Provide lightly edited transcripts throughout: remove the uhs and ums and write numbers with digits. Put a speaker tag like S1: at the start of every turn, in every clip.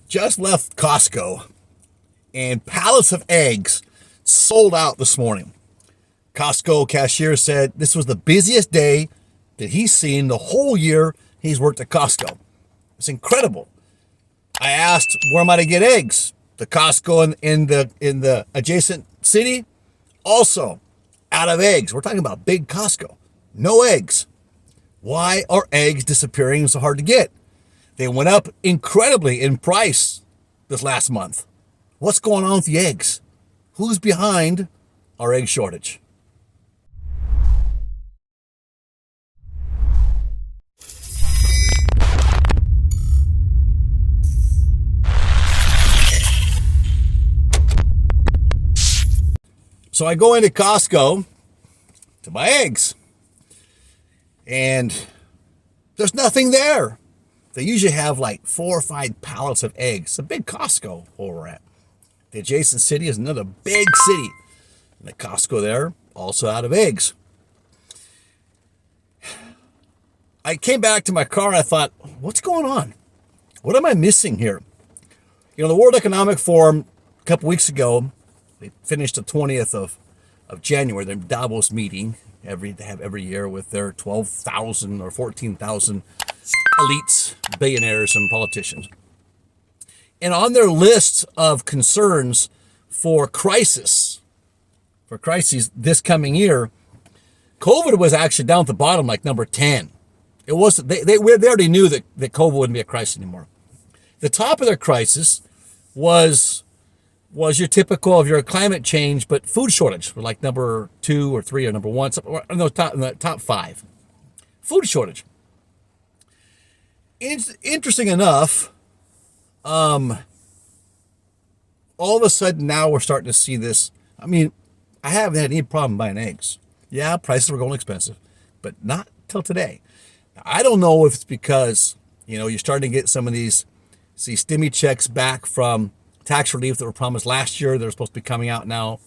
S1: Just left Costco, and pallets of eggs sold out this morning. Costco cashier said this was the busiest day that he's seen the whole year he's worked at Costco. It's incredible. I asked, where am I to get eggs? The Costco in the adjacent city, also out of eggs. We're talking about big Costco. No eggs. Why are eggs disappearing so hard to get? They went up incredibly in price this last month. What's going on with the eggs? Who's behind our egg shortage? So I go into Costco to buy eggs, and there's nothing there. They usually have like 4 or 5 pallets of eggs. It's a big Costco where we're at. The adjacent city is another big city. And the Costco there, also out of eggs. I came back to my car and I thought, what's going on? What am I missing here? You know, the World Economic Forum a couple weeks ago, they finished the 20th of January, their Davos meeting they have every year with their 12,000 or 14,000 elites, billionaires, and politicians. And on their list of concerns for crises this coming year, COVID was actually down at the bottom, like number 10. It wasn't. They already knew that COVID wouldn't be a crisis anymore. The top of their crisis was your typical of your climate change, but food shortage were like number 2 or 3 or number 1, in the top 5. Food shortage. It's interesting enough. All of a sudden now we're starting to see this. I mean, I haven't had any problem buying eggs. Yeah, prices were going expensive, but not till today. I don't know if it's because, you're starting to get some of these stimmy checks back from tax relief that were promised last year. They're supposed to be coming out now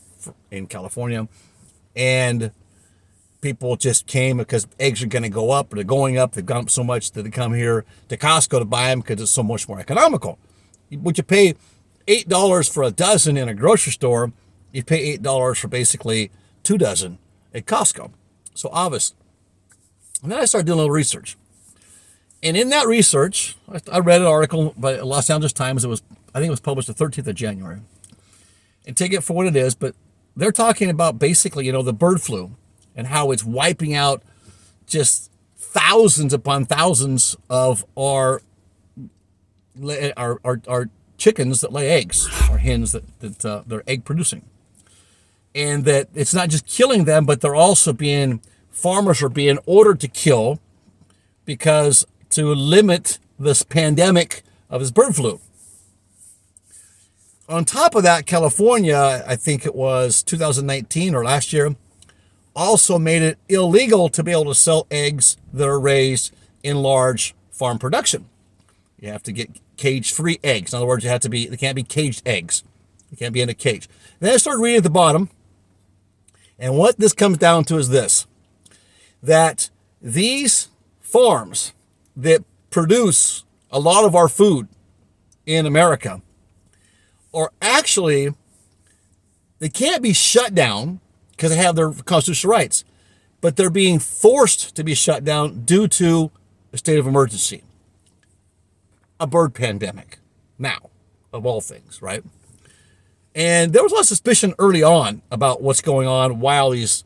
S1: in California. And people just came because eggs are going to go up, or they're going up. They've gone up so much that they come here to Costco to buy them because it's so much more economical. Would you pay $8 for a dozen in a grocery store? You pay $8 for basically 2 dozen at Costco. So obvious. And then I started doing a little research. And in that research, I read an article by Los Angeles Times. I think it was published the 13th of January. And take it for what it is, but they're talking about basically, the bird flu and how it's wiping out just thousands upon thousands of our chickens that lay eggs, or hens that they're egg producing. And that it's not just killing them, but farmers are being ordered to kill because to limit this pandemic of this bird flu. On top of that, California, I think it was 2019 or last year, also made it illegal to be able to sell eggs that are raised in large farm production. You have to get cage-free eggs. In other words, they can't be caged eggs. They can't be in a cage. Then I started reading at the bottom, and what this comes down to is this, that these farms that produce a lot of our food in America are actually, they can't be shut down because they have their constitutional rights, but they're being forced to be shut down due to a state of emergency. A bird pandemic, now, of all things, right? And there was a lot of suspicion early on about what's going on while these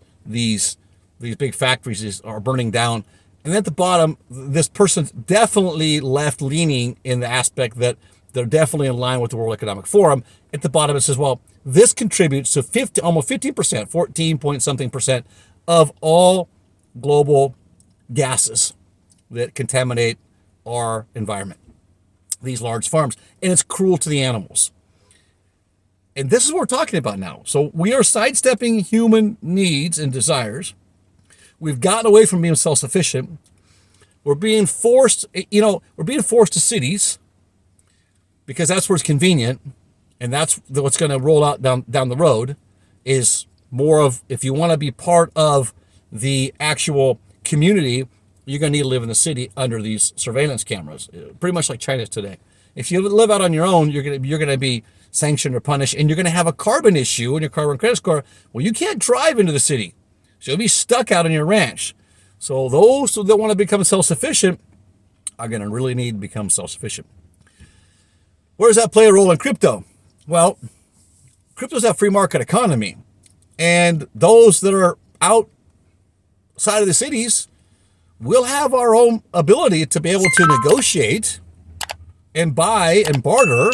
S1: big factories are burning down. And at the bottom, this person's definitely left-leaning in the aspect that they're definitely in line with the World Economic Forum. At the bottom, it says, well, this contributes to almost 15%, 14 point something percent of all global gases that contaminate our environment, these large farms. And it's cruel to the animals. And this is what we're talking about now. So we are sidestepping human needs and desires. We've gotten away from being self-sufficient. We're being forced, to cities because that's where it's convenient. And that's what's going to roll out down the road is more of, if you want to be part of the actual community, you're going to need to live in the city under these surveillance cameras, pretty much like China is today. If you live out on your own, you're gonna be sanctioned or punished, and you're gonna have a carbon issue in your carbon credit score. Well, you can't drive into the city, so you'll be stuck out on your ranch. So those that want to become self-sufficient are gonna really need to become self-sufficient. Where does that play a role in crypto? Well, crypto's a free market economy, and those that are outside of the cities will have our own ability to be able to negotiate and buy and barter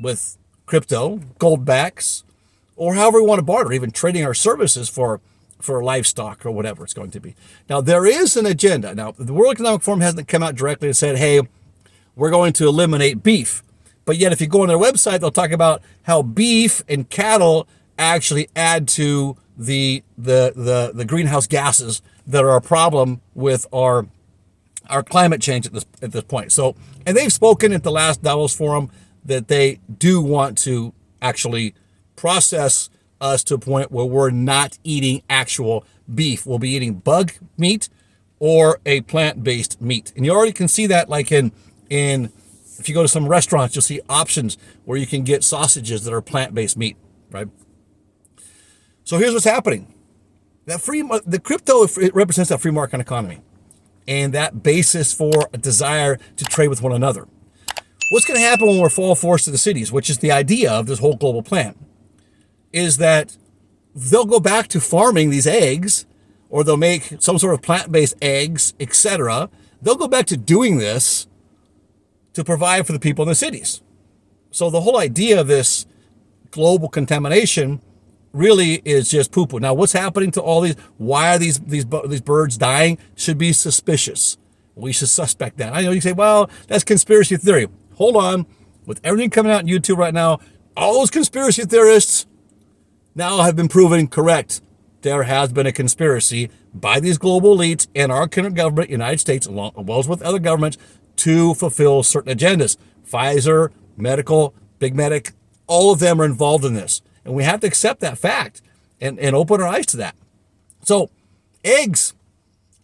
S1: with crypto, goldbacks, or however we want to barter, even trading our services for livestock or whatever it's going to be. Now, there is an agenda. Now, the World Economic Forum hasn't come out directly and said, hey, we're going to eliminate beef. But yet, if you go on their website, they'll talk about how beef and cattle actually add to the greenhouse gases that are a problem with our climate change at this point. So, and they've spoken at the last Davos Forum that they do want to actually process us to a point where we're not eating actual beef. We'll be eating bug meat or a plant-based meat. And you already can see that, like in if you go to some restaurants, you'll see options where you can get sausages that are plant-based meat, right? So here's what's happening. The crypto, it represents that free market economy and that basis for a desire to trade with one another. What's going to happen when we're full force to the cities, which is the idea of this whole global plan, is that they'll go back to farming these eggs, or they'll make some sort of plant-based eggs, etc. They'll go back to doing this to provide for the people in the cities. So the whole idea of this global contamination really is just poo-poo. Now, what's happening to all these? Why are these birds dying? Should be suspicious. We should suspect that. I know you say, well, that's conspiracy theory. Hold on. With everything coming out on YouTube right now, all those conspiracy theorists now have been proven correct. There has been a conspiracy by these global elites and our current government, United States, as well as with other governments, to fulfill certain agendas. Pfizer, medical, Big Medic, all of them are involved in this. And we have to accept that fact and open our eyes to that. So, eggs.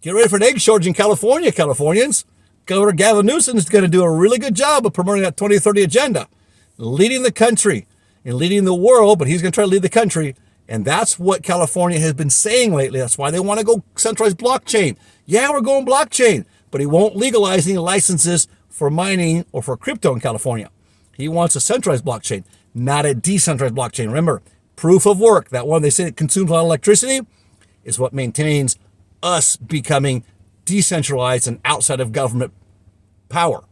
S1: Get ready for an egg shortage in California, Californians. Governor Gavin Newsom is going to do a really good job of promoting that 2030 agenda, leading the country and leading the world, but he's going to try to lead the country. And that's what California has been saying lately. That's why they want to go centralized blockchain. Yeah, we're going blockchain, but he won't legalize any licenses for mining or for crypto in California. He wants a centralized blockchain, not a decentralized blockchain. Remember, proof of work, that one they say it consumes a lot of electricity, is what maintains us becoming decentralized and outside of government power.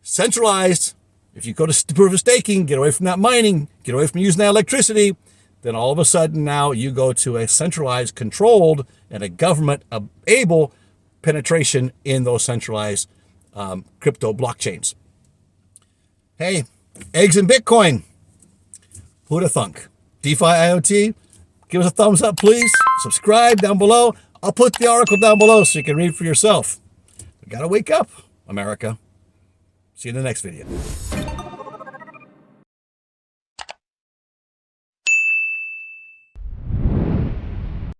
S1: Centralized, if you go to proof of staking, get away from that mining, get away from using that electricity, then all of a sudden now you go to a centralized, controlled, and a government-able penetration in those centralized crypto blockchains. Hey, eggs and Bitcoin. Who'da thunk? DeFi IoT? Give us a thumbs up, please. Subscribe down below. I'll put the article down below so you can read for yourself. We gotta wake up, America. See you in the next video.